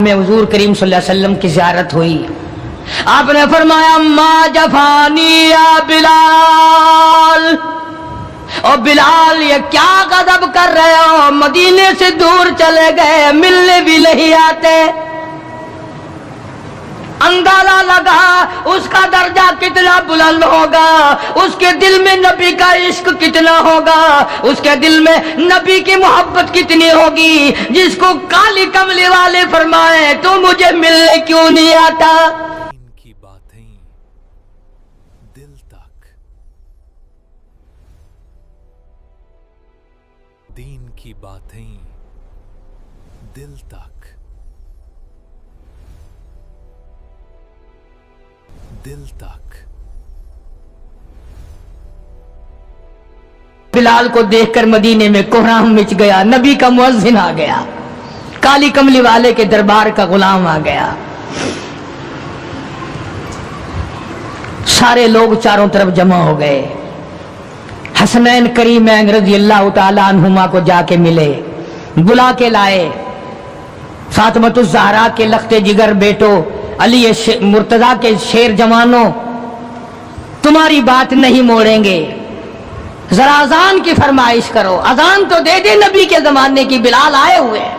میں حضور کریم صلی اللہ علیہ وسلم کی زیارت ہوئی. آپ نے فرمایا ما جفانی یا بلال، اور بلال یہ کیا غضب کر رہے ہو، مدینے سے دور چلے گئے، ملنے بھی نہیں آتے. اندازہ لگا اس کا درجہ کتنا بلند ہوگا، اس کے دل میں نبی کا عشق کتنا ہوگا، اس کے دل میں نبی کی محبت کتنی ہوگی، جس کو کالی کملی والے فرمائے تو مجھے ملنے کیوں نہیں آتا. ان کی باتیں دل تک، دین کی باتیں دل تک، دل تک. بلال کو دیکھ کر مدینے میں کوہرام مچ گیا، نبی کا مؤذن آ گیا، کالی کملی والے کے دربار کا غلام آ گیا. سارے لوگ چاروں طرف جمع ہو گئے. حسنین کریمین رضی اللہ تعالی عنہما کو جا کے ملے، بلا کے لائے. فاطمۃ الزہرا کے لخت جگر بیٹو، علی مرتضیٰ کے شیر جوانوں، تمہاری بات نہیں موڑیں گے، ذرا اذان کی فرمائش کرو، اذان تو دے دے نبی کے زمانے کی. بلال آئے ہوئے ہیں.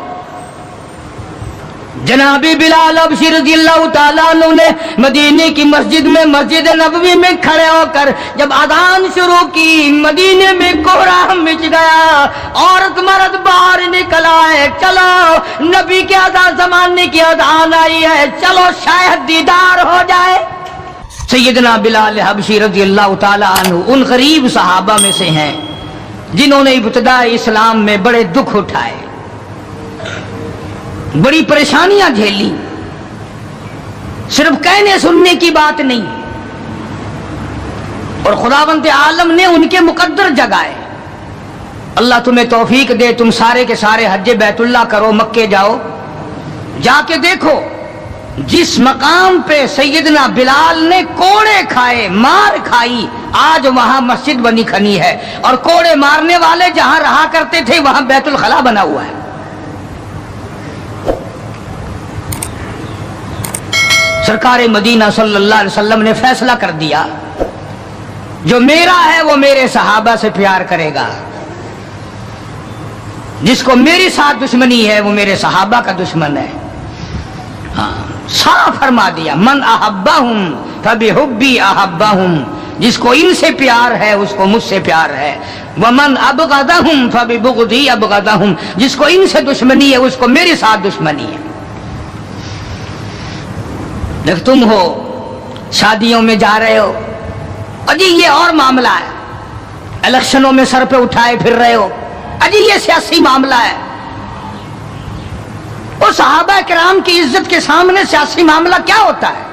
جناب بلال حبشی رضی اللہ تعالیٰ عنہ نے مدینے کی مسجد میں، مسجد نبوی میں کھڑے ہو کر جب اذان شروع کی، مدینے میں کوہرام مچ گیا. عورت مرد باہر نکل آئے، چلو نبی کے اذان زمانے کی اذان آئی ہے، چلو شاید دیدار ہو جائے. سیدنا بلال حبشی رضی اللہ تعالیٰ عنہ ان غریب صحابہ میں سے ہیں جنہوں نے ابتدا اسلام میں بڑے دکھ اٹھائے، بڑی پریشانیاں جھیلی. صرف کہنے سننے کی بات نہیں، اور خداوند عالم نے ان کے مقدر جگائے. اللہ تمہیں توفیق دے، تم سارے کے سارے حج بیت اللہ کرو، مکے جاؤ، جا کے دیکھو جس مقام پہ سیدنا بلال نے کوڑے کھائے، مار کھائی، آج وہاں مسجد بنی کھنی ہے، اور کوڑے مارنے والے جہاں رہا کرتے تھے وہاں بیت الخلا بنا ہوا ہے. سرکار مدینہ صلی اللہ علیہ وسلم نے فیصلہ کر دیا، جو میرا ہے وہ میرے صحابہ سے پیار کرے گا، جس کو میری ساتھ دشمنی ہے وہ میرے صحابہ کا دشمن ہے. ہاں صاف فرما دیا، من احبہم فبحبی احبہم، جس کو ان سے پیار ہے اس کو مجھ سے پیار ہے. ومن ابغضہم فببغضی ابغضہم، جس کو ان سے دشمنی ہے اس کو میری ساتھ دشمنی ہے. دیکھ تم ہو شادیوں میں جا رہے ہو، اجی یہ اور معاملہ ہے، الیکشنوں میں سر پہ اٹھائے پھر رہے ہو، اجی یہ سیاسی معاملہ ہے. وہ صحابہ کرام کی عزت کے سامنے سیاسی معاملہ کیا ہوتا ہے؟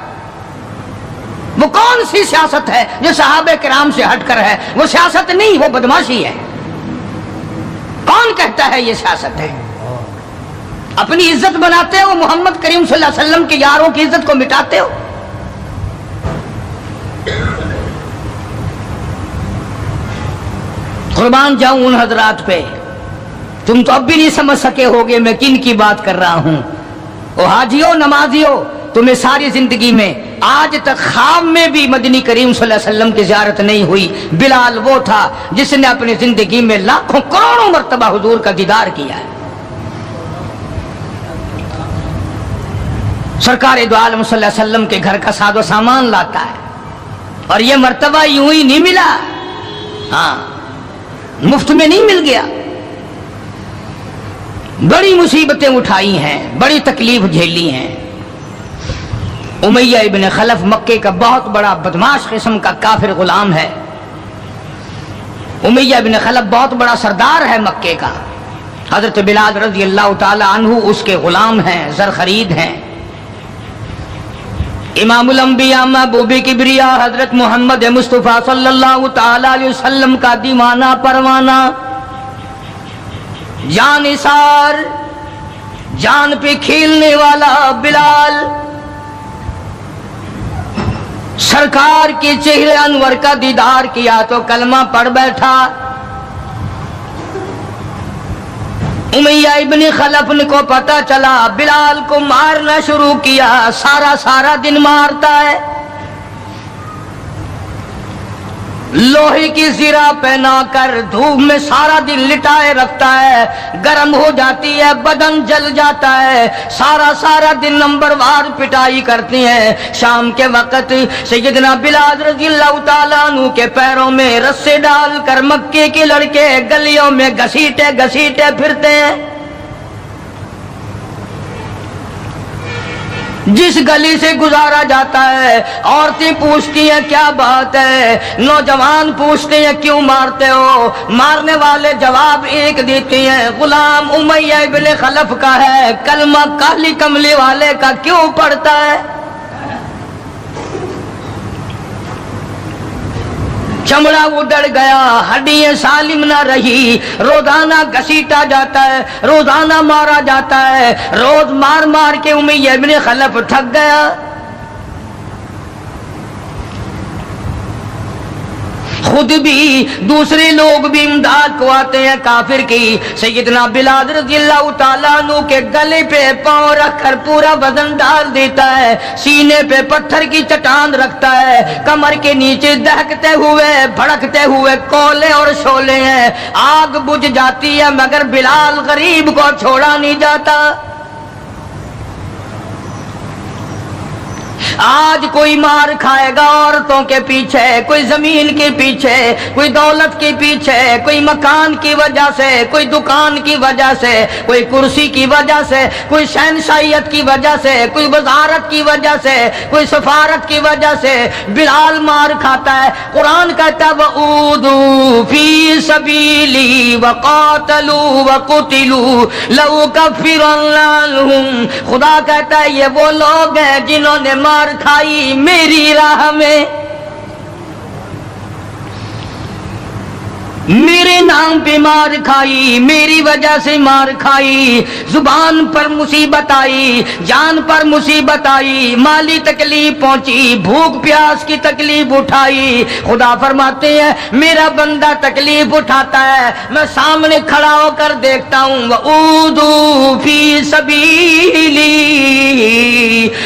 وہ کون سی سیاست ہے جو صحابہ کرام سے ہٹ کر ہے؟ وہ سیاست نہیں، وہ بدماشی ہے. کون کہتا ہے یہ سیاست ہے؟ اپنی عزت بناتے ہو، محمد کریم صلی اللہ علیہ وسلم کے یاروں کی عزت کو مٹاتے ہو. قربان جاؤں ان حضرات پہ، تم تو اب بھی نہیں سمجھ سکے ہوگے میں کن کی بات کر رہا ہوں. او حاجیو نمازیو، تمہیں ساری زندگی میں آج تک خواب میں بھی مدنی کریم صلی اللہ علیہ وسلم کی زیارت نہیں ہوئی. بلال وہ تھا جس نے اپنی زندگی میں لاکھوں کروڑوں مرتبہ حضور کا دیدار کیا ہے. سرکار دو عالم صلی اللہ علیہ وسلم کے گھر کا ساز و سامان لاتا ہے، اور یہ مرتبہ یوں ہی نہیں ملا، ہاں مفت میں نہیں مل گیا. بڑی مصیبتیں اٹھائی ہیں، بڑی تکلیف جھیلی ہیں. امیہ ابن خلف مکے کا بہت بڑا بدماش قسم کا کافر غلام ہے. امیہ ابن خلف بہت بڑا سردار ہے مکے کا. حضرت بلال رضی اللہ تعالی عنہ اس کے غلام ہیں، زر خرید ہیں. امام الانبیاء محبوب کبریا حضرت محمد مصطفیٰ صلی اللہ تعالی علیہ وسلم کا دیوانہ پروانہ، جان نثار، جان پہ کھیلنے والا بلال، سرکار کے چہرے انور کا دیدار کیا تو کلمہ پڑھ بیٹھا. امیہ ابن خلف کو پتا چلا بلال کو مارنا شروع کیا، سارا دن مارتا ہے، لوہے کی زرہ پہنا کر دھوپ میں سارا دن لٹائے رکھتا ہے، گرم ہو جاتی ہے، بدن جل جاتا ہے، سارا دن نمبر وار پٹائی کرتی ہیں۔ شام کے وقت سیدنا بلال رضی اللہ تعالیٰ عنہ کے پیروں میں رسے ڈال کر مکے کے لڑکے گلیوں میں گھسیٹے پھرتے ہیں۔ جس گلی سے گزارا جاتا ہے عورتیں پوچھتی ہیں کیا بات ہے، نوجوان پوچھتے ہیں کیوں مارتے ہو، مارنے والے جواب ایک دیتے ہیں، غلام امیہ ابن خلف کا ہے، کلمہ کالی کملی والے کا کیوں پڑھتا ہے؟ چمڑا اڑ گیا، ہڈیاں سالم نہ رہی، روزانہ گھسیٹا جاتا ہے، روزانہ مارا جاتا ہے، روز مار کے امیہ ابن خلف تھک گیا۔ خود بھی دوسرے لوگ بھی امداد کو آتے ہیں کافر کی۔ سیدنا بلال رضی اللہ تعالیٰ عنہ کے گلے پہ پاؤں رکھ کر پورا بدن ڈال دیتا ہے، سینے پہ پتھر کی چٹان رکھتا ہے، کمر کے نیچے دہکتے ہوئے بھڑکتے ہوئے کولے اور شعلے ہیں، آگ بجھ جاتی ہے مگر بلال غریب کو چھوڑا نہیں جاتا۔ آج کوئی مار کھائے گا عورتوں کے پیچھے، کوئی زمین کے پیچھے، کوئی دولت کے پیچھے، کوئی مکان کی وجہ سے، کوئی دکان کی وجہ سے، کوئی کرسی کی وجہ سے، کوئی شہنشاہیت کی وجہ سے، کوئی وزارت کی وجہ سے، کوئی سفارت کی وجہ سے بلال مار کھاتا ہے۔ قرآن کہتا ہے وَأُوذُوا فِي سَبِيلِي وَقَاتَلُوا وَقُتِلُوا لَأُكَفِّرَنَّ عَنْهُمْ، خدا کہتا ہے یہ وہ لوگ ہیں جنہوں نے مار کھائی میری راہ میں، میرے نام پہ مار کھائی، میری وجہ سے مار کھائی، زبان پر مصیبت آئی، جان پر مصیبت آئی، مالی تکلیف پہنچی، بھوک پیاس کی تکلیف اٹھائی۔ خدا فرماتے ہیں میرا بندہ تکلیف اٹھاتا ہے، میں سامنے کھڑا ہو کر دیکھتا ہوں وَأُوذُوا فِي سَبِيلِي،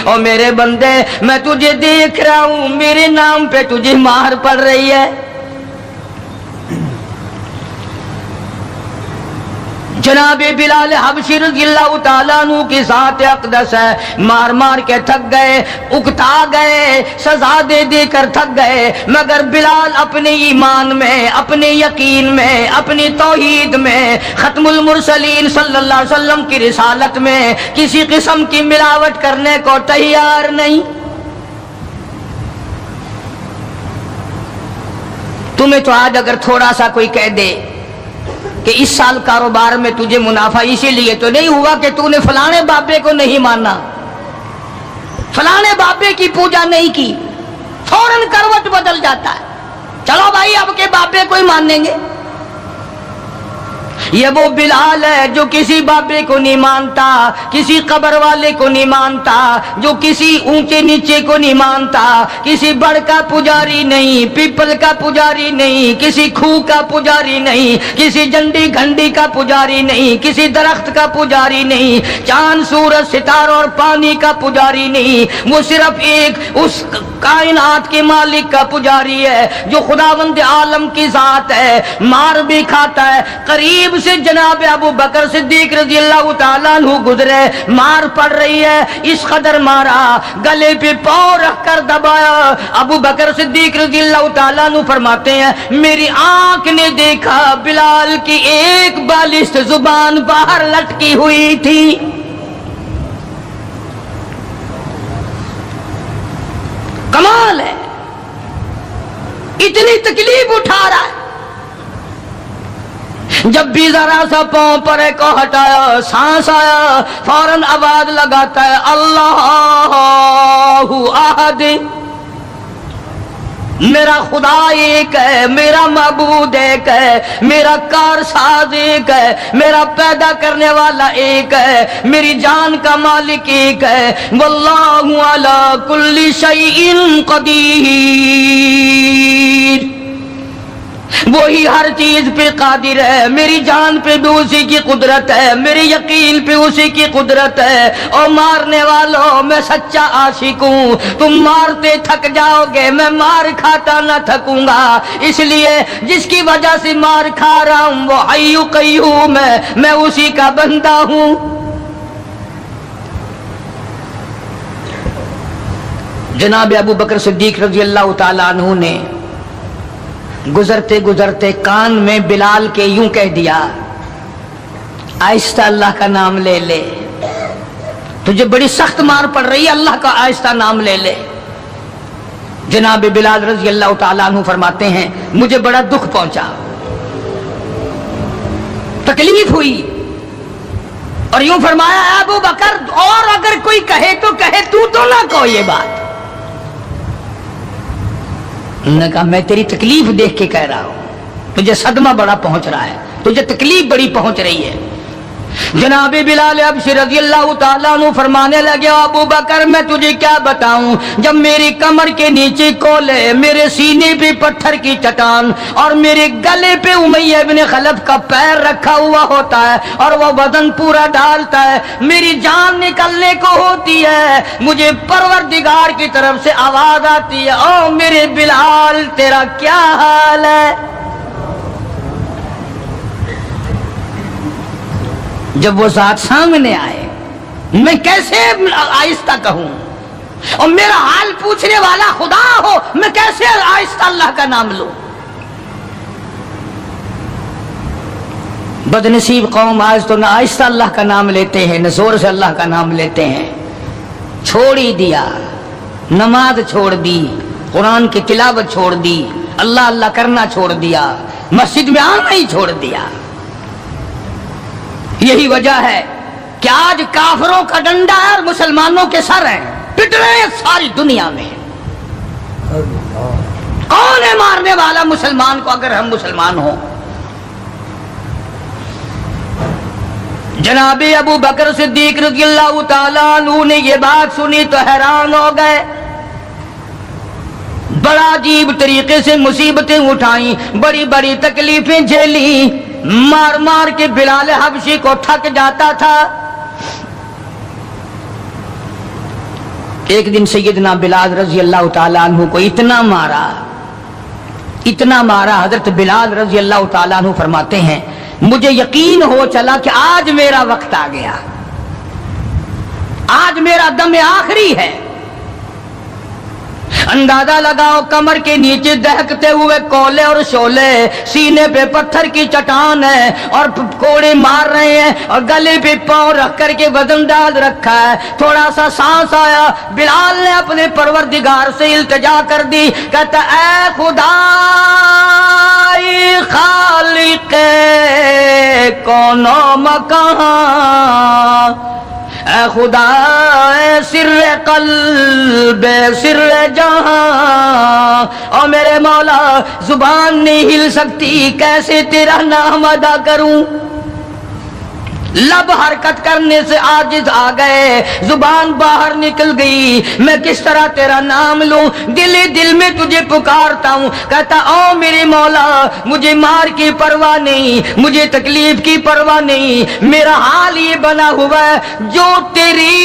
اور میرے بندے میں تجھے دیکھ رہا ہوں، میرے نام پہ تجھے مار پڑ رہی ہے۔ جناب بلال حبشی رضی اللہ تعالیٰ عنہ کی ذات اقدس ہے، مار کے تھک گئے، اکتا گئے، سزا دے کر تھک گئے، مگر بلال اپنے ایمان میں، اپنے یقین میں، اپنی توحید میں، ختم المرسلین صلی اللہ علیہ وسلم کی رسالت میں کسی قسم کی ملاوٹ کرنے کو تیار نہیں۔ تمہیں تو آج اگر تھوڑا سا کوئی کہہ دے کہ اس سال کاروبار میں تجھے منافع اسی لیے تو نہیں ہوا کہ تو نے فلانے بابے کو نہیں مانا، فلانے بابے کی پوجا نہیں کی، فوراً کروٹ بدل جاتا ہے، چلو بھائی اب کے بابے کو ہی مانیں گے۔ یہ وہ بلال ہے جو کسی بابے کو نہیں مانتا، کسی قبر والے کو نہیں مانتا، جو کسی اونچے نیچے کو نہیں مانتا، کسی بڑ کا پجاری نہیں، پیپل کا پجاری نہیں، کسی کھوہ کا پجاری نہیں، کسی جنڈی گھنڈی کا پجاری نہیں، کسی درخت کا پجاری نہیں، چاند سورج ستاروں اور پانی کا پجاری نہیں، وہ صرف ایک اس کائنات کے مالک کا پجاری ہے جو خداوند عالم کی ذات ہے، مار بھی کھاتا ہے۔ قریب سے جناب ابو بکر صدیق رضی اللہ تعالیٰ عنہ گزرے، مار پڑ رہی ہے، اس قدر مارا، گلے پہ پاؤں رکھ کر دبایا۔ ابو بکر صدیق رضی اللہ تعالیٰ عنہ فرماتے ہیں میری آنکھ نے دیکھا بلال کی ایک بالشت زبان باہر لٹکی ہوئی تھی۔ کمال ہے، اتنی تکلیف اٹھا رہا ہے، جب بھی ذرا سا پاؤں پرے کو ہٹایا، سانس آیا، فوراً آواز لگاتا ہے اللہ احد، میرا خدا ایک ہے، میرا معبود ایک ہے، میرا کارساز ایک ہے، میرا پیدا کرنے والا ایک ہے، میری جان کا مالک ایک ہے، واللہ علی کل شیء قدیر۔ وہی ہر چیز پہ قادر ہے، میری جان پہ بھی اسی کی قدرت ہے، میرے یقین پہ اسی کی قدرت ہے۔ اور مارنے والوں میں سچا عاشق ہوں، تم مارتے تھک جاؤ گے، میں مار کھاتا نہ تھکوں گا، اس لیے جس کی وجہ سے مار کھا رہا ہوں وہ حی قیوم ہے، میں اسی کا بندہ ہوں۔ جناب ابو بکر صدیق رضی اللہ تعالیٰ عنہ نے گزرتے گزرتے کان میں بلال کے یوں کہہ دیا، آہستہ اللہ کا نام لے لے، تجھے بڑی سخت مار پڑ رہی ہے، اللہ کا آہستہ نام لے لے۔ جناب بلال رضی اللہ تعالیٰ عنہ فرماتے ہیں مجھے بڑا دکھ پہنچا، تکلیف ہوئی، اور یوں فرمایا ابو بکر اور اگر کوئی کہے تو کہے، تو نہ کہو یہ بات۔ انہوں نے کہا میں تیری تکلیف دیکھ کے کہہ رہا ہوں، تجھے صدمہ بڑا پہنچ رہا ہے، تجھے تکلیف بڑی پہنچ رہی ہے۔ جناب بلال حبشی رضی اللہ تعالیٰ عنہ فرمانے لگے ابو بکر میں تجھے کیا بتاؤں، جب میری کمر کے نیچے کولے، میرے سینے پہ پتھر کی چٹان اور میرے گلے پہ امیہ ابن خلف کا پیر رکھا ہوا ہوتا ہے اور وہ بدن پورا ڈالتا ہے، میری جان نکلنے کو ہوتی ہے، مجھے پروردگار کی طرف سے آواز آتی ہے او میرے بلال تیرا کیا حال ہے؟ جب وہ ذات سامنے آئے میں کیسے آہستہ کہوں، اور میرا حال پوچھنے والا خدا ہو میں کیسے آہستہ اللہ کا نام لوں؟ بدنصیب قوم آج تو نہ آہستہ اللہ کا نام لیتے ہیں نہ زور سے اللہ کا نام لیتے ہیں، چھوڑ ہی دیا، نماز چھوڑ دی، قرآن کی تلاوت چھوڑ دی، اللہ اللہ کرنا چھوڑ دیا، مسجد میں آنا ہی چھوڑ دیا۔ یہی وجہ ہے کہ آج کافروں کا ڈنڈا ہے اور مسلمانوں کے سر ہیں، پٹ رہے ہیں ساری دنیا میں۔ کون ہے مارنے والا مسلمان کو اگر ہم مسلمان ہوں؟ جناب ابو بکر صدیق رضی اللہ تعالیٰ عنہ نے یہ بات سنی تو حیران ہو گئے، بڑا عجیب طریقے سے مصیبتیں اٹھائیں، بڑی بڑی تکلیفیں جھیلیں، مار مار کے بلال حبشی کو تھک جاتا تھا۔ ایک دن سیدنا بلال رضی اللہ تعالیٰ عنہ کو اتنا مارا، حضرت بلال رضی اللہ تعالیٰ عنہ فرماتے ہیں مجھے یقین ہو چلا کہ آج میرا وقت آ گیا، آج میرا دم آخری ہے۔ اندازہ لگاؤ کمر کے نیچے دہکتے ہوئے کولے اور شولے، سینے پہ پتھر کی چٹان ہے اور کوڑے مار رہے ہیں اور گلے پہ پاؤں رکھ کر کے وزن ڈال رکھا ہے۔ تھوڑا سا سانس آیا، بلال نے اپنے پروردگار سے التجا کر دی، کہتا اے خدا خالق کون و مکان، اے خدا اے سر قلب سر جہاں، اور میرے مولا زبان نہیں ہل سکتی، کیسے تیرا نام ادا کروں؟ لب حرکت کرنے سے عاجز آ گئے، زبان باہر نکل گئی، میں کس طرح تیرا نام لوں؟ دل ہی دل میں تجھے پکارتا ہوں، کہتا او میرے مولا مجھے مار کی پرواہ نہیں، مجھے تکلیف کی پرواہ نہیں، میرا حال یہ بنا ہوا ہے جو تیری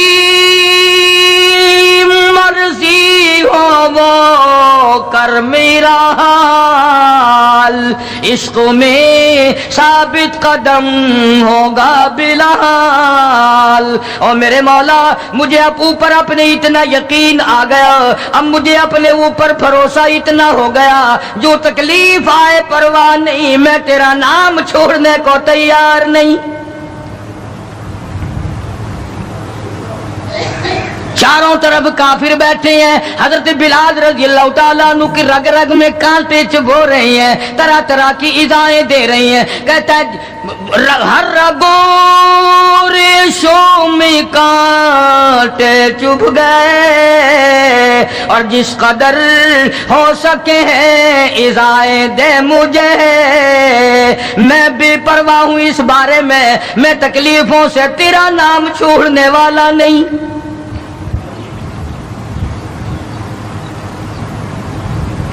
مرضی ہو وہ کر میرا حال، عشق میں ثابت قدم ہوگا بلال۔ اور میرے مولا مجھے اب اوپر اپنے اتنا یقین آ گیا، اب مجھے اپنے اوپر بھروسہ اتنا ہو گیا، جو تکلیف آئے پرواہ نہیں، میں تیرا نام چھوڑنے کو تیار نہیں۔ چاروں طرف کافر بیٹھے ہیں، حضرت بلال رضی اللہ تعالیٰ عنہ کی رگ رگ میں کانٹے چبھو رہے ہیں، طرح طرح کی ایذائیں دے رہی ہیں۔ کہتا ہے ہر رگوں ریشوں میں کانٹے چبھ گئے، اور جس قدر ہو سکے ہیں ایذائیں دے مجھے، میں بے پرواہ ہوں اس بارے میں تکلیفوں سے تیرا نام چھوڑنے والا نہیں۔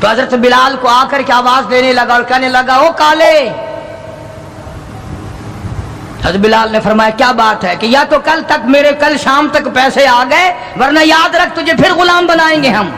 تو حضرت بلال کو آ کر کے آواز دینے لگا اور کہنے لگا او کالے. حضرت بلال نے فرمایا کیا بات ہے؟ کہ یا تو کل شام تک پیسے آ گئے ورنہ یاد رکھ تجھے پھر غلام بنائیں گے ہم.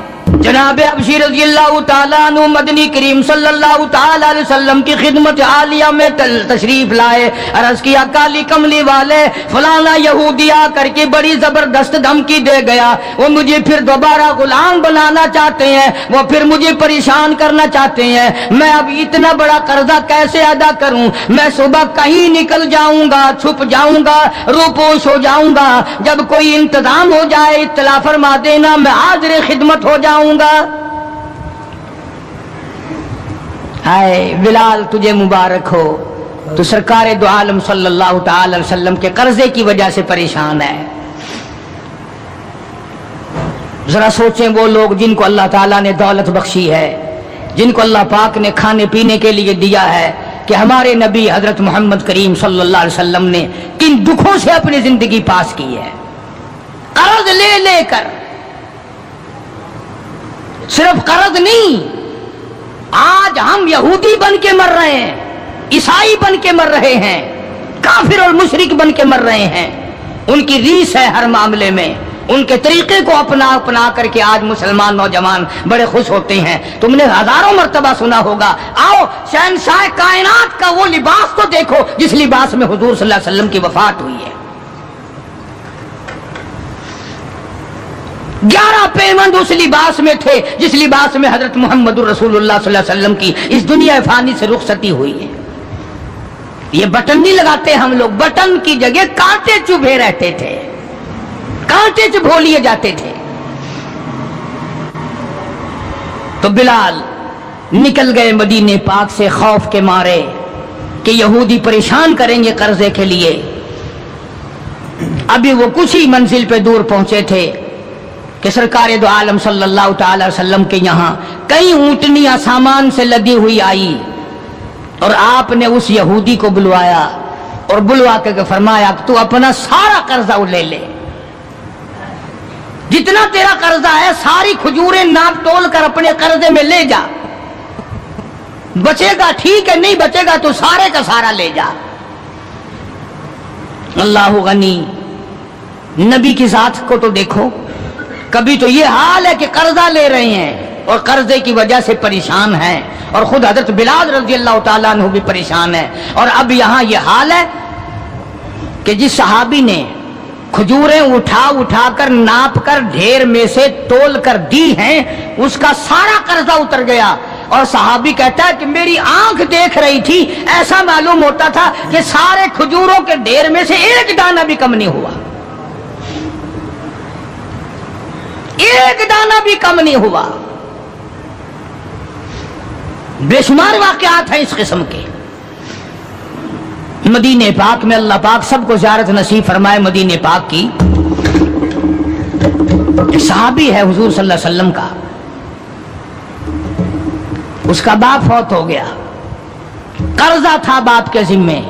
جناب ابشی رضی اللہ تعالیٰ عنہ مدنی کریم صلی اللہ تعالیٰ علیہ وسلم کی خدمت عالیہ میں تشریف لائے. عرض کیا کالی کملی والے فلانا یہودی آ کر کے بڑی زبردست دھمکی دے گیا, وہ مجھے پھر دوبارہ غلام بنانا چاہتے ہیں, وہ پھر مجھے پریشان کرنا چاہتے ہیں. میں اب اتنا بڑا قرضہ کیسے ادا کروں؟ میں صبح کہیں نکل جاؤں گا, چھپ جاؤں گا, روپوش ہو جاؤں گا. جب کوئی انتظام ہو جائے اطلاع فرما دینا, میں حاضر خدمت ہو جاؤں گا. ہائے بلال تجھے مبارک ہو, تو سرکار دو عالم صلی اللہ تعالی علیہ وسلم کے قرضے کی وجہ سے پریشان ہے. ذرا سوچیں وہ لوگ جن کو اللہ تعالیٰ نے دولت بخشی ہے, جن کو اللہ پاک نے کھانے پینے کے لیے دیا ہے, کہ ہمارے نبی حضرت محمد کریم صلی اللہ علیہ وسلم نے کن دکھوں سے اپنی زندگی پاس کی ہے. قرض لے لے کر, صرف قرض نہیں, آج ہم یہودی بن کے مر رہے ہیں, عیسائی بن کے مر رہے ہیں, کافر اور مشرک بن کے مر رہے ہیں. ان کی ریس ہے ہر معاملے میں, ان کے طریقے کو اپنا کر کے آج مسلمان نوجوان بڑے خوش ہوتے ہیں. تم نے ہزاروں مرتبہ سنا ہوگا, آؤ شہنشاہ کائنات کا وہ لباس تو دیکھو جس لباس میں حضور صلی اللہ علیہ وسلم کی وفات ہوئی ہے. 11 پیوند اس لباس میں تھے جس لباس میں حضرت محمد رسول اللہ صلی اللہ علیہ وسلم کی اس دنیا فانی سے رخصتی ہوئی ہے. یہ بٹن نہیں لگاتے ہم لوگ, بٹن کی جگہ کانٹے چبھے رہتے تھے, کانٹے چبھو لیے جاتے تھے. تو بلال نکل گئے مدینے پاک سے خوف کے مارے کہ یہودی پریشان کریں گے قرضے کے لیے. ابھی وہ کچھ ہی منزل پہ دور پہنچے تھے کہ سرکار دو عالم صلی اللہ تعالی وسلم کے یہاں کئی اونٹنیاں سامان سے لدی ہوئی آئی, اور آپ نے اس یہودی کو بلوایا اور بلوا کے فرمایا کہ تو اپنا سارا قرضہ لے لے, جتنا تیرا قرضہ ہے ساری کھجوریں ناپ تول کر اپنے قرضے میں لے جا, بچے گا ٹھیک ہے, نہیں بچے گا تو سارے کا سارا لے جا. اللہ غنی, نبی کی ذات کو تو دیکھو, کبھی تو یہ حال ہے کہ قرضہ لے رہے ہیں اور قرضے کی وجہ سے پریشان ہیں, اور خود حضرت بلال رضی اللہ تعالیٰ عنہ بھی پریشان ہے. اور اب یہاں یہ حال ہے کہ جس صحابی نے کھجوریں اٹھا کر ناپ کر ڈھیر میں سے تول کر دی ہیں, اس کا سارا قرضہ اتر گیا. اور صحابی کہتا ہے کہ میری آنکھ دیکھ رہی تھی, ایسا معلوم ہوتا تھا کہ سارے کھجوروں کے ڈھیر میں سے ایک دانہ بھی کم نہیں ہوا, ایک دانہ بھی کم نہیں ہوا. بے شمار واقعات ہیں اس قسم کے. مدینہ پاک میں اللہ پاک سب کو زیارت نصیب فرمائے. مدینہ پاک کی ایک صحابی ہے حضور صلی اللہ علیہ وسلم کا, اس کا باپ فوت ہو گیا, قرضہ تھا باپ کے ذمے.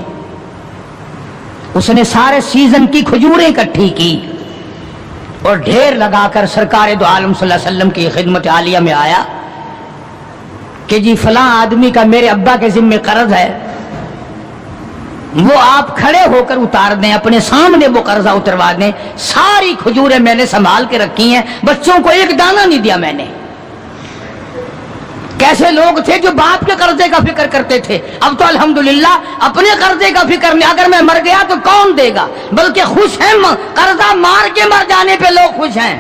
اس نے سارے سیزن کی کھجوریں اکٹھی کی اور ڈھیر لگا کر سرکار دو عالم صلی اللہ علیہ وسلم کی خدمت عالیہ میں آیا کہ جی فلاں آدمی کا میرے ابا کے ذمے قرض ہے, وہ آپ کھڑے ہو کر اتار دیں, اپنے سامنے وہ قرضہ اتروا دیں. ساری کھجوریں میں نے سنبھال کے رکھی ہیں, بچوں کو ایک دانہ نہیں دیا میں نے. کیسے لوگ تھے جو باپ کے قرضے کا فکر کرتے تھے, اب تو الحمدللہ اپنے قرضے کا فکر نہیں. اگر میں مر گیا تو کون دے گا, بلکہ خوش ہیں, قرضہ مار کے مر جانے پہ لوگ خوش ہیں.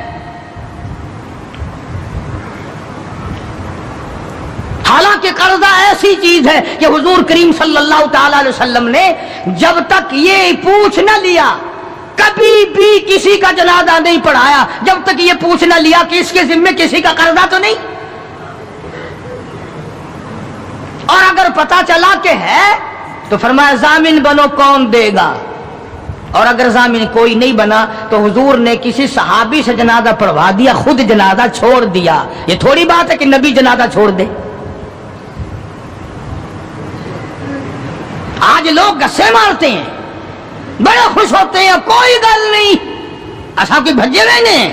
حالانکہ قرضہ ایسی چیز ہے کہ حضور کریم صلی اللہ تعالی علیہ وسلم نے جب تک یہ پوچھ نہ لیا, کبھی بھی کسی کا جنازہ نہیں پڑھایا جب تک یہ پوچھ نہ لیا کہ اس کے ذمے کسی کا قرضہ تو نہیں. اور اگر پتا چلا کہ ہے تو فرمایا ضامن بنو, کون دے گا. اور اگر ضامن کوئی نہیں بنا تو حضور نے کسی صحابی سے جنازہ پڑھوا دیا, خود جنازہ چھوڑ دیا. یہ تھوڑی بات ہے کہ نبی جنازہ چھوڑ دے. آج لوگ گسے مارتے ہیں, بڑے خوش ہوتے ہیں, کوئی گل نہیں, اصحاب کے بھجے ہوئے ہیں.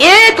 1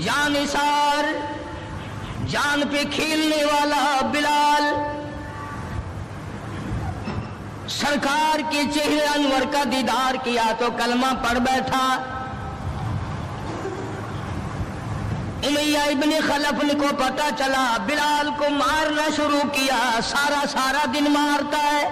جانثار، جان پہ کھیلنے والا بلال سرکار کے چہرے انور کا دیدار کیا تو کلمہ پڑھ بیٹھا۔ امیہ ابن خلف کو پتا چلا بلال کو مارنا شروع کیا، سارا دن مارتا ہے،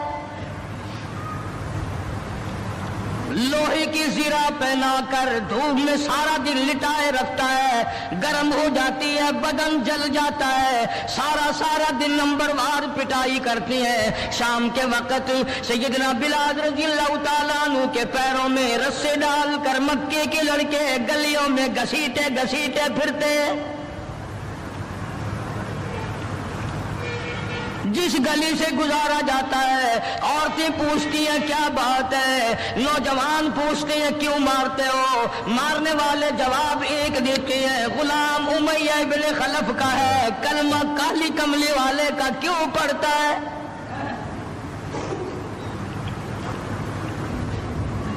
لوہے کی زرہ پہنا کر دھوپ میں سارا دن لٹائے رکھتا ہے، گرم ہو جاتی ہے، بدن جل جاتا ہے، سارا دن نمبر وار پٹائی کرتی ہے۔ شام کے وقت سیدنا بلال رضی اللہ تعالیٰ عنہ کے پیروں میں رسے ڈال کر مکے کے لڑکے گلیوں میں گھسیٹے پھرتے، جس گلی سے گزارا جاتا ہے عورتیں پوچھتی ہیں کیا بات ہے، نوجوان پوچھتے ہیں کیوں مارتے ہو، مارنے والے جواب ایک دیتے ہیں، غلام امیہ ابن خلف کا ہے، کلمہ کالی کملی والے کا کیوں پڑھتا ہے؟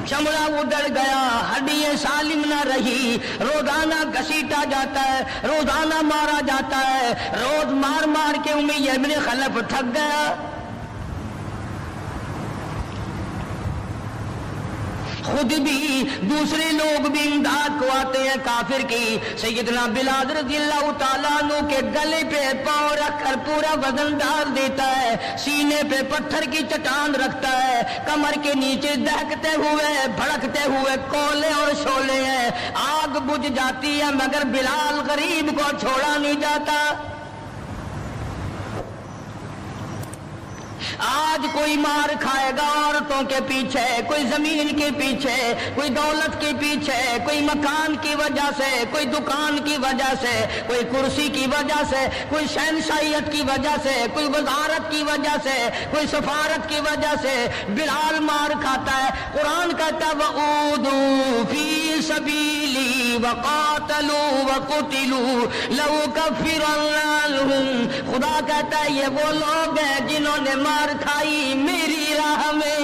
چمڑا اڑ گیا، ہڈیاں سالم نہ رہی، روزانہ گھسیٹا جاتا ہے، روزانہ مارا جاتا ہے، روز مار کے امیہ ابن خلف تھک گیا۔ خود بھی دوسرے لوگ بھی امداد کو آتے ہیں کافر کی۔ سیدنا بلال رضی اللہ تعالیٰ عنہ کے گلے پہ پاؤں رکھ کر پورا وزن ڈال دیتا ہے، سینے پہ پتھر کی چٹان رکھتا ہے، کمر کے نیچے دہکتے ہوئے بھڑکتے ہوئے کولے اور شعلے ہیں، آگ بجھ جاتی ہے مگر بلال غریب کو چھوڑا نہیں جاتا۔ آج کوئی مار کھائے گا عورتوں کے پیچھے، کوئی زمین کے پیچھے، کوئی دولت کے پیچھے، کوئی مکان کی وجہ سے، کوئی دکان کی وجہ سے، کوئی کرسی کی وجہ سے، کوئی شہنشاہیت کی وجہ سے، کوئی وزارت کی وجہ سے، کوئی سفارت کی وجہ سے بلال مار کھاتا ہے۔ قرآن کہتا ہے وَأُوذُوا فِي سَبِيلِي وَقَاتَلُوا وَقُتِلُوا لَأُكَفِّرَنَّ عَنْهُمْ، خدا کہتا ہے یہ وہ لوگ ہیں جنہوں نے مار کھائی میری راہ میں،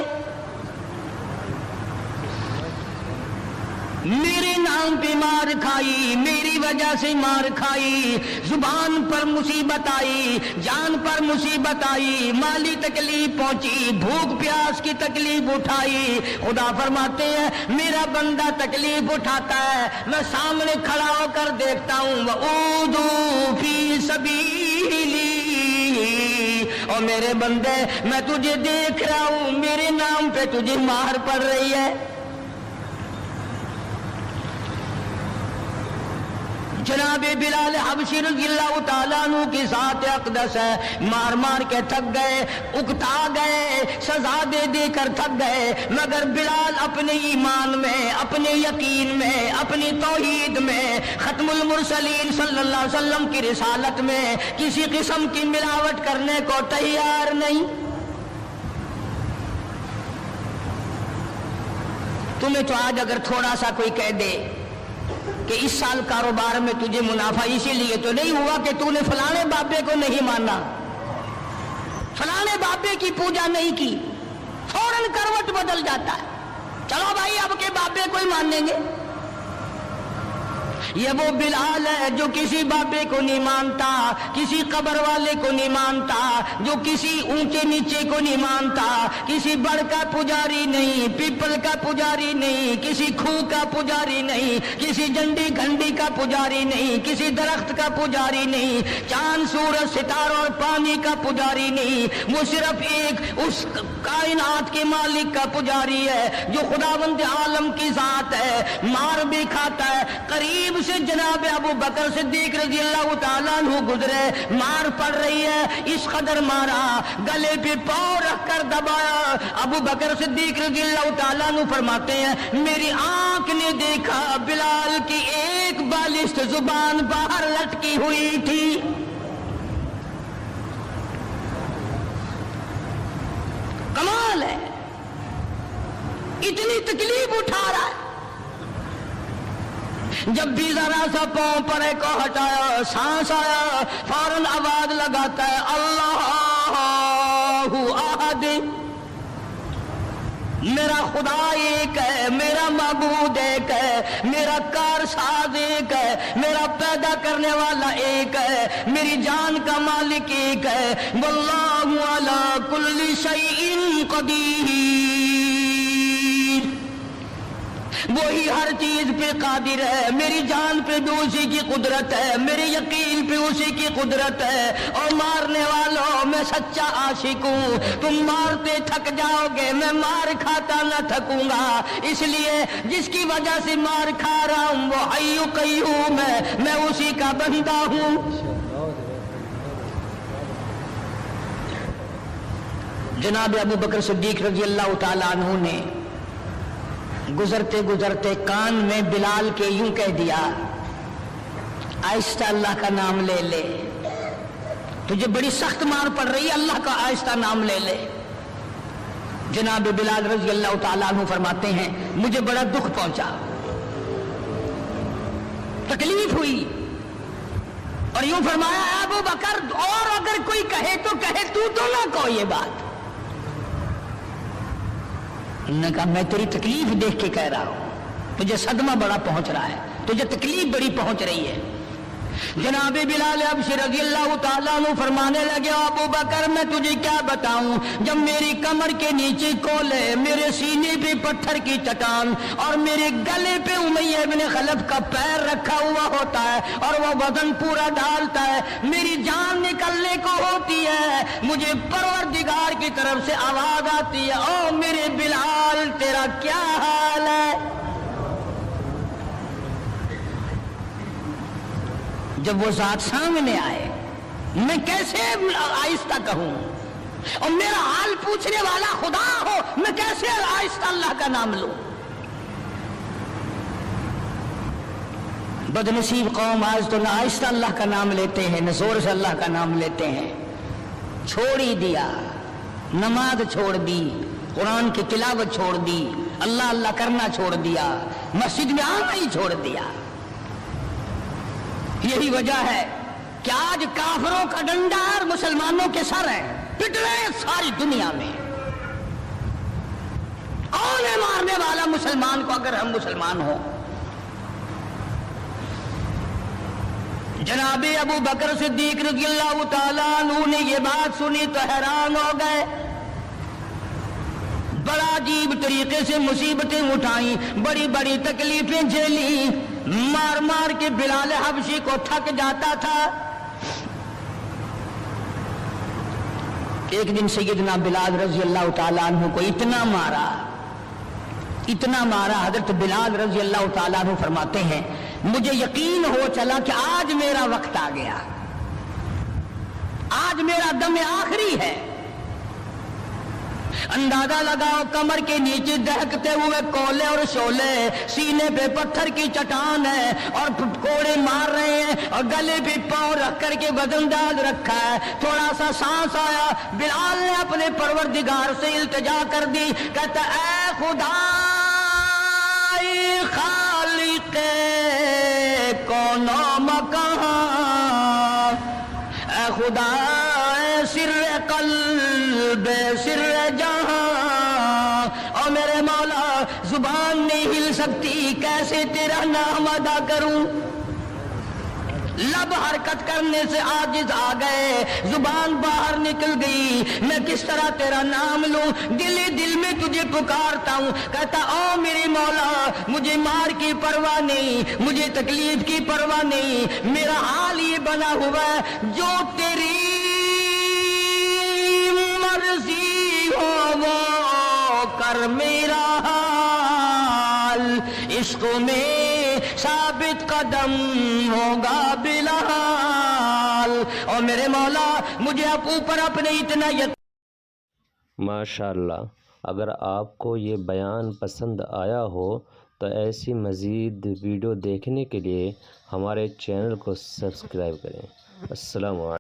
میرے نام پہ مار کھائی، میری وجہ سے مار کھائی، زبان پر مصیبت آئی، جان پر مصیبت آئی، مالی تکلیف پہنچی، بھوک پیاس کی تکلیف اٹھائی۔ خدا فرماتے ہیں میرا بندہ تکلیف اٹھاتا ہے، میں سامنے کھڑا ہو کر دیکھتا ہوں وَأُوذُوا فِي سَبِيلِي، اور میرے بندے میں تجھے دیکھ رہا ہوں، میرے نام پہ تجھے مار پڑ رہی ہے۔ جناب بلال حبشی رضی اللہ تعالیٰ عنہ کی ذات اقدس ہے، مار کے تھک گئے، اکتا گئے، سزا دے کر تھک گئے، مگر بلال اپنے ایمان میں، اپنے یقین میں، اپنی توحید میں، ختم المرسلین صلی اللہ علیہ وسلم کی رسالت میں کسی قسم کی ملاوٹ کرنے کو تیار نہیں۔ تمہیں تو آج اگر تھوڑا سا کوئی کہہ دے کہ اس سال کاروبار میں تجھے منافع اسی لیے تو نہیں ہوا کہ تو نے فلانے بابے کو نہیں مانا، فلانے بابے کی پوجا نہیں کی، فوراً کروٹ بدل جاتا ہے، چلو بھائی اب کے بابے کو ہی مانیں گے۔ یہ وہ بلال ہے جو کسی بابے کو نہیں مانتا، کسی قبر والے کو نہیں مانتا، جو کسی اونچے نیچے کو نہیں مانتا، کسی بڑ کا پجاری نہیں، پیپل کا پجاری نہیں، کسی کھو کا پجاری نہیں، کسی جنڈی گھنڈی کا پجاری نہیں، کسی درخت کا پجاری نہیں، چاند سورج ستاروں اور پانی کا پجاری نہیں، وہ صرف ایک اس کائنات کے مالک کا پجاری ہے جو خداوند عالم کی ذات ہے، مار بھی کھاتا ہے۔ قریب سے جناب ابو بکر صدیق رضی اللہ تعالیٰ عنہ گزرے، مار پڑ رہی ہے، اس قدر مارا، گلے پہ پاؤں رکھ کر دبایا۔ ابو بکر صدیق رضی اللہ تعالیٰ عنہ فرماتے ہیں میری آنکھ نے دیکھا بلال کی ایک بالشت زبان باہر لٹکی ہوئی تھی۔ کمال ہے، اتنی تکلیف اٹھا رہا ہے، جب بھی ذرا سا پاؤں پڑے کو ہٹایا، سانس آیا، فوراً آواز لگاتا ہے اللہ احد، میرا خدا ایک ہے، میرا معبود ایک ہے، میرا کارساز ایک ہے، میرا پیدا کرنے والا ایک ہے، میری جان کا مالک ایک ہے۔ واللہ علی کل شیء قدیر، وہی ہر چیز پہ قادر ہے، میری جان پہ بھی اسی کی قدرت ہے، میرے یقین پہ اسی کی قدرت ہے۔ اور مارنے والوں میں سچا عاشق ہوں، تم مارتے تھک جاؤ گے، میں مار کھاتا نہ تھکوں گا، اس لیے جس کی وجہ سے مار کھا رہا ہوں وہ حی قیوم ہے، میں اسی کا بندہ ہوں۔ جناب ابو بکر صدیق رضی اللہ تعالیٰ عنہ نے گزرتے گزرتے کان میں بلال کے یوں کہہ دیا، آہستہ اللہ کا نام لے لے، تجھے بڑی سخت مار پڑ رہی ہے، اللہ کا آہستہ نام لے لے۔ جناب بلال رضی اللہ تعالیٰ عنہ فرماتے ہیں مجھے بڑا دکھ پہنچا، تکلیف ہوئی، اور یوں فرمایا ابو بکر اور اگر کوئی کہے تو کہے، تو نہ کہو یہ بات۔ انہوں نے کہا میں تیری تکلیف دیکھ کے کہہ رہا ہوں، تجھے صدمہ بڑا پہنچ رہا ہے، تجھے تکلیف بڑی پہنچ رہی ہے۔ جناب بلال حبشی رضی اللہ تعالیٰ عنہ فرمانے لگے ابو بکر میں تجھے کیا بتاؤں، جب میری کمر کے نیچے کولے، میرے سینے پہ پتھر کی چٹان اور میرے گلے پہ امیہ ابن خلف کا پیر رکھا ہوا ہوتا ہے اور وہ وزن پورا ڈالتا ہے، میری جان نکلنے کو ہوتی ہے، مجھے پروردگار کی طرف سے آواز آتی ہے او میرے بلال تیرا کیا حال ہے؟ جب وہ ذات سامنے آئے میں کیسے آہستہ کہوں، اور میرا حال پوچھنے والا خدا ہو میں کیسے آہستہ اللہ کا نام لوں؟ بدنصیب قوم آج تو نہ آہستہ اللہ کا نام لیتے ہیں نہ زور سے اللہ کا نام لیتے ہیں، چھوڑ ہی دیا، نماز چھوڑ دی، قرآن کی تلاوت چھوڑ دی، اللہ اللہ کرنا چھوڑ دیا، مسجد میں آنا ہی چھوڑ دیا۔ یہی وجہ ہے کہ آج کافروں کا ڈنڈا اور مسلمانوں کے سر ہے، پٹ رہے ہیں ساری دنیا میں۔ کون ہے مارنے والا مسلمان کو اگر ہم مسلمان ہوں؟ جناب ابو بکر صدیق رضی اللہ تعالیٰ عنہ نے یہ بات سنی تو حیران ہو گئے، بڑا عجیب طریقے سے مصیبتیں اٹھائیں، بڑی بڑی تکلیفیں جھیلی، مار مار کے بلال حبشی کو تھک جاتا تھا۔ ایک دن سیدنا بلال رضی اللہ تعالیٰ عنہ کو اتنا مارا، حضرت بلال رضی اللہ تعالیٰ عنہ فرماتے ہیں مجھے یقین ہو چلا کہ آج میرا وقت آ گیا، آج میرا دم آخری ہے۔ اندازہ لگاؤ کمر کے نیچے دہکتے ہوئے کولے اور شولے، سینے پہ پتھر کی چٹان ہے اور کوڑے مار رہے ہیں اور گلے پہ پاؤں رکھ کر کے وزن ڈال رکھا ہے۔ تھوڑا سا سانس آیا، بلال نے اپنے پروردگار سے التجا کر دی، کہتا اے خدا خالق کون و مکان، اے خدا سر قلب سر جہاں، اور میرے مولا زبان نہیں ہل سکتی، کیسے تیرا نام ادا کروں؟ لب حرکت کرنے سے عاجز آ گئے، زبان باہر نکل گئی، میں کس طرح تیرا نام لوں؟ دل دل میں تجھے پکارتا ہوں، کہتا او میرے مولا مجھے مار کی پرواہ نہیں، مجھے تکلیف کی پرواہ نہیں، میرا حال یہ بنا ہوا ہے جو تیری مرضی ہو وہ کر میرا حال، عشق میں ثابت قدم ہوگا بلال، اور میرے مولا مجھے اوپر اپنے اتنا ماشاءاللہ۔ اگر آپ کو یہ بیان پسند آیا ہو تو ایسی مزید ویڈیو دیکھنے کے لیے ہمارے چینل کو سبسکرائب کریں۔ السلام علیکم۔